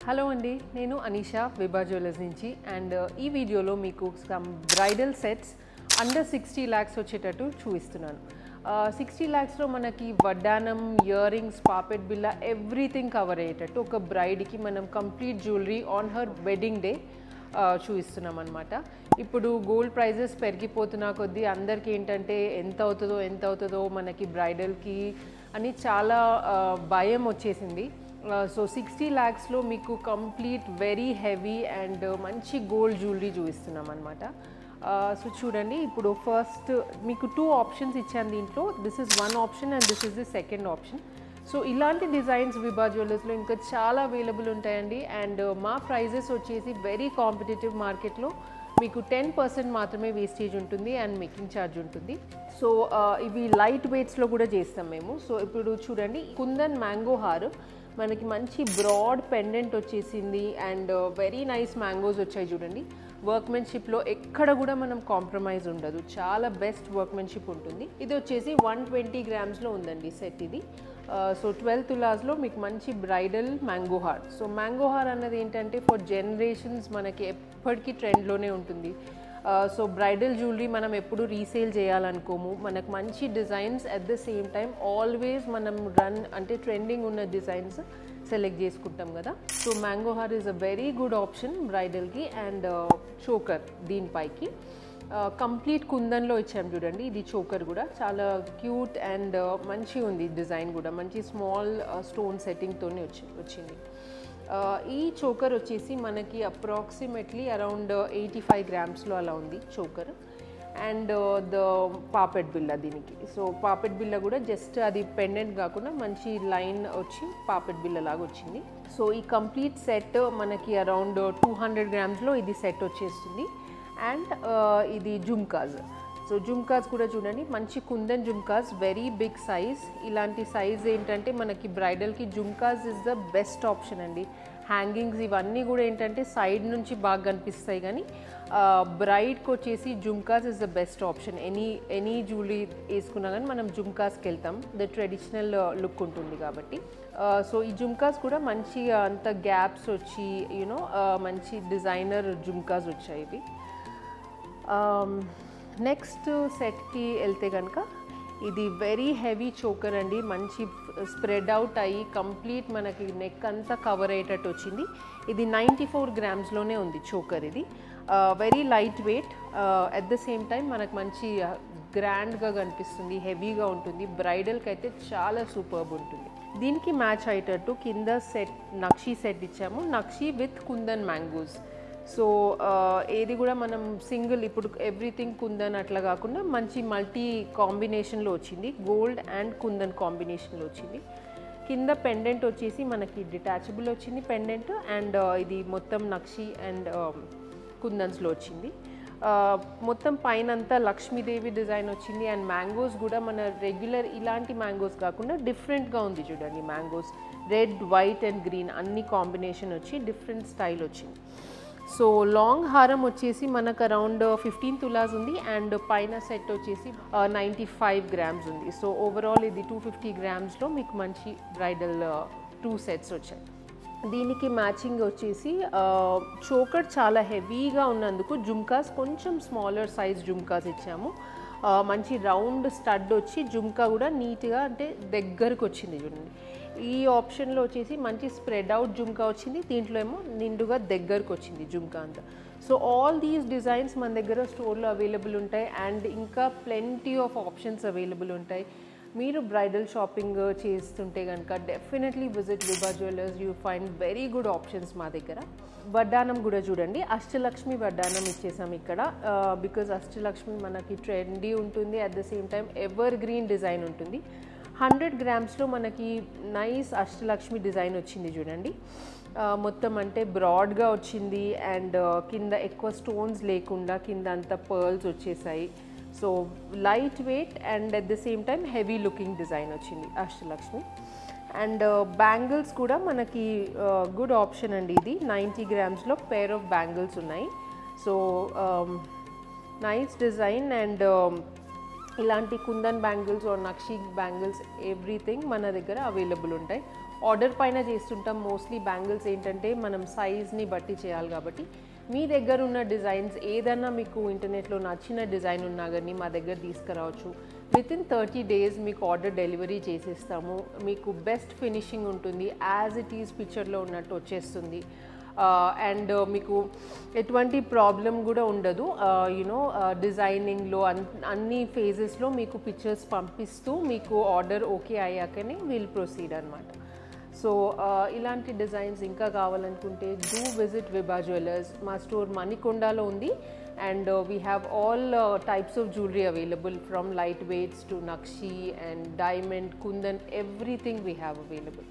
Hello అండి, నేను Anisha విభా jewellers నుంచి. అండ్ ఈ వీడియోలో మీకు some bridal sets under 60 lakhs వచ్చేటట్టు చూపిస్తున్నాను. 60 lakhsలో మనకి వడ్డానం, ఇయర్ రింగ్స్, పాపెట్ బిల్ల ఎవ్రీథింగ్ కవర్ అయ్యేటట్టు ఒక బ్రైడ్కి మనం complete jewellery on her wedding day చూపిస్తున్నాం అనమాట. ఇప్పుడు గోల్డ్ ప్రైజెస్ పెరిగిపోతున్న కొద్దీ అందరికీ ఏంటంటే ఎంత అవుతుందో మనకి బ్రైడల్కి అని చాలా భయం వచ్చేసింది. సో 60 lakhsలో మీకు కంప్లీట్ వెరీ హెవీ అండ్ మంచి గోల్డ్ జ్యువెలరీ చూపిస్తున్నాం అనమాట. సో చూడండి, ఇప్పుడు ఫస్ట్ మీకు 2 ఆప్షన్స్ ఇచ్చాను దీంట్లో. This is one option and this is the second option. So ఇలాంటి డిజైన్స్ విభా జ్యువెలర్స్లో ఇంకా చాలా అవైలబుల్ ఉంటాయండి. అండ్ మా ప్రైజెస్ వచ్చేసి వెరీ కాంపిటేటివ్ మార్కెట్లో మీకు 10% మాత్రమే వేస్టేజ్ ఉంటుంది అండ్ మేకింగ్ ఛార్జ్ ఉంటుంది. సో ఇవి లైట్ వెయిట్స్లో కూడా చేస్తాం మేము. సో ఇప్పుడు చూడండి, కుందన్ మ్యాంగో హార్ మనకి మంచి బ్రాడ్ పెండెంట్ వచ్చేసింది అండ్ వెరీ నైస్ మ్యాంగోస్ వచ్చాయి చూడండి. వర్క్మెన్షిప్లో ఎక్కడ కూడా మనం కాంప్రమైజ్ ఉండదు, చాలా బెస్ట్ వర్క్మెన్షిప్ ఉంటుంది. ఇది వచ్చేసి 120 grams ఉందండి సెట్ ఇది. సో 12 తులాస్లో మీకు మంచి బ్రైడల్ మ్యాంగో హార్. సో మ్యాంగో హార్ అన్నది ఏంటంటే ఫర్ జనరేషన్స్ మనకి ఎప్పటికీ ట్రెండ్లోనే ఉంటుంది. సో బ్రైడల్ జ్యువెలరీ మనం ఎప్పుడు రీసేల్ చేయాలనుకోము. మనకు మంచి designs at the same time always మనం అంటే ట్రెండింగ్ ఉన్న డిజైన్స్ సెలెక్ట్ చేసుకుంటాం కదా. So mango haar is a very good option బ్రైడల్కి. అండ్ చోకర్ దీనిపైకి కంప్లీట్ కుందన్లో ఇచ్చాం చూడండి. ఇది చోకర్ కూడా చాలా క్యూట్ అండ్ మంచిగా ఉంది. డిజైన్ కూడా మంచి స్మాల్ స్టోన్ సెట్టింగ్తోనే వచ్చింది. ఈ చోకర్ వచ్చేసి మనకి అప్రాక్సిమేట్లీ అరౌండ్ 85 grams అలా ఉంది చోకర్. అండ్ ద పాపెట్ బిల్ల దీనికి. సో పాపెట్ బిల్ల కూడా జస్ట్ అది పెండెంట్ కాకుండా మంచి లైన్ వచ్చి పాపెట్ బిల్ల లాగా వచ్చింది. సో ఈ కంప్లీట్ సెట్ మనకి అరౌండ్ 200 grams ఇది సెట్ వచ్చేస్తుంది. అండ్ ఇది జుమ్కాజ్. సో జుమ్కాస్ కూడా చూడండి, మంచి kundan jhumkas, very big size. ఇలాంటి సైజ్ ఏంటంటే మనకి బ్రైడల్కి jhumkas is the best option అండి. హ్యాంగింగ్స్ ఇవన్నీ కూడా ఏంటంటే సైడ్ నుంచి బాగా కనిపిస్తాయి, కానీ బ్రైడ్కి వచ్చేసి jhumkas is the best option. Any jewellery వేసుకున్నా కానీ మనం జుమ్కాస్కి వెళ్తాం, ద ట్రెడిషనల్ లుక్ ఉంటుంది కాబట్టి. సో ఈ జుమ్కాస్ కూడా మంచి అంత గ్యాప్స్ వచ్చి యూనో మంచి డిజైనర్ జుమ్కాస్ వచ్చాయి ఇవి. నెక్స్ట్ సెట్కి వెళ్తే కనుక ఇది వెరీ హెవీ చోకర్ అండి. మంచి స్ప్రెడ్ అవుట్ అయ్యి కంప్లీట్ మనకి నెక్ అంతా కవర్ అయ్యేటట్టు వచ్చింది. ఇది 94 grams ఉంది చోకర్. ఇది very light weight, at the same time మనకు మంచి గ్రాండ్గా కనిపిస్తుంది, హెవీగా ఉంటుంది. బ్రైడల్కి అయితే చాలా సూపర్బ్ ఉంటుంది. దీనికి మ్యాచ్ అయ్యేటట్టు కింద సెట్ నక్షీ సెట్ ఇచ్చాము, nakshi with kundan mangoes. So ఏది కూడా మనం సింగిల్ ఇప్పుడు ఎవ్రీథింగ్ కుందన్ అట్లా కాకుండా మంచి మల్టీ కాంబినేషన్లో వచ్చింది, గోల్డ్ అండ్ కుందన్ కాంబినేషన్లో వచ్చింది. కింద పెండెంట్ వచ్చేసి మనకి డిటాచబుల్ వచ్చింది పెండెంట్. అండ్ ఇది మొత్తం నక్షి అండ్ కుందన్స్లో వచ్చింది. మొత్తం పైన అంతా లక్ష్మీదేవి డిజైన్ వచ్చింది. అండ్ మ్యాంగోస్ కూడా మన రెగ్యులర్ ఇలాంటి మ్యాంగోస్ కాకుండా డిఫరెంట్గా ఉంది చూడండి. Mangoes red, white and green అన్ని కాంబినేషన్ వచ్చి డిఫరెంట్ స్టైల్ వచ్చింది. సో లాంగ్ హారం వచ్చేసి మనకు అరౌండ్ 15 తులాస్ ఉంది. అండ్ పైన సెట్ వచ్చేసి 95 grams ఉంది. సో ఓవరాల్ ఇది 250 grams మీకు మంచి బ్రైడల్ 2 sets వచ్చాయి. దీనికి మ్యాచింగ్ వచ్చేసి చోకర్ చాలా హెవీగా ఉన్నందుకు జుమ్కాస్ కొంచెం స్మాలర్ సైజ్ జుమ్కాస్ ఇచ్చాము. మంచి రౌండ్ స్టడ్ వచ్చి జుమ్కా కూడా నీట్గా అంటే దగ్గరకు వచ్చింది చూడండి. ఈ ఆప్షన్లో వచ్చేసి మంచి స్ప్రెడ్ అవుట్ జుమ్కా వచ్చింది, దీంట్లో ఏమో నిండుగా దగ్గరకు వచ్చింది జుమ్కా అంతా. సో ఆల్ దీస్ డిజైన్స్ మన దగ్గర స్టోర్లో అవైలబుల్ ఉంటాయి. అండ్ ఇంకా ప్లెంటీ ఆఫ్ ఆప్షన్స్ అవైలబుల్ ఉంటాయి. మీరు బ్రైడల్ షాపింగ్ చేస్తుంటే కనుక definitely visit Vibha jewellers. You find very good options మా దగ్గర. వడ్డానం కూడా చూడండి, అష్టలక్ష్మి వడ్డానం ఇచ్చేసాం ఇక్కడ. బికాజ్ అష్టలక్ష్మి మనకి ట్రెండీ ఉంటుంది, at the same time ever green design ఉంటుంది. 100 grams మనకి నైస్ అష్టలక్ష్మి డిజైన్ వచ్చింది చూడండి. మొత్తం అంటే బ్రాడ్గా వచ్చింది అండ్ కింద ఎక్కువ స్టోన్స్ లేకుండా కింద అంతా పర్ల్స్ వచ్చేసాయి. So light weight and at the same time heavy looking design వచ్చింది అష్టలక్ష్మి. అండ్ బ్యాంగిల్స్ కూడా మనకి గుడ్ ఆప్షన్ అండి. ఇది 90 grams పెయిర్ ఆఫ్ బ్యాంగిల్స్ ఉన్నాయి. సో నైస్ డిజైన్ అండ్ ఇలాంటి kundan bangles or nakshi bangles everything మన దగ్గర అవైలబుల్ ఉంటాయి. ఆర్డర్ పైన చేస్తుంటాం. మోస్ట్లీ బ్యాంగిల్స్ ఏంటంటే మనం సైజ్ని బట్టి చేయాలి కాబట్టి మీ దగ్గర ఉన్న డిజైన్స్ ఏదన్నా మీకు ఇంటర్నెట్లో నచ్చిన డిజైన్ ఉన్నా కానీ మా దగ్గర తీసుకురావచ్చు. వితిన్ 30 days మీకు ఆర్డర్ డెలివరీ చేసేస్తాము. మీకు బెస్ట్ ఫినిషింగ్ ఉంటుంది, యాజ్ ఇట్ ఈజ్ పిక్చర్లో ఉన్నట్టు వచ్చేస్తుంది. అండ్ మీకు ఎటువంటి ప్రాబ్లం కూడా ఉండదు. యూనో డిజైనింగ్లో అన్ని ఫేజెస్లో మీకు పిక్చర్స్ పంపిస్తూ మీకు ఆర్డర్ ఓకే అయ్యాకనే విల్ ప్రొసీడ్ అనమాట. సో ఇలాంటి డిజైన్స్ ఇంకా కావాలనుకుంటే డూ విజిట్ విభా జ్యువెలర్స్. మా స్టోర్ మణికొండలో ఉంది. And we have all types of jewelry available, from lightweights to Nakshi and diamond, kundan, everything we have available.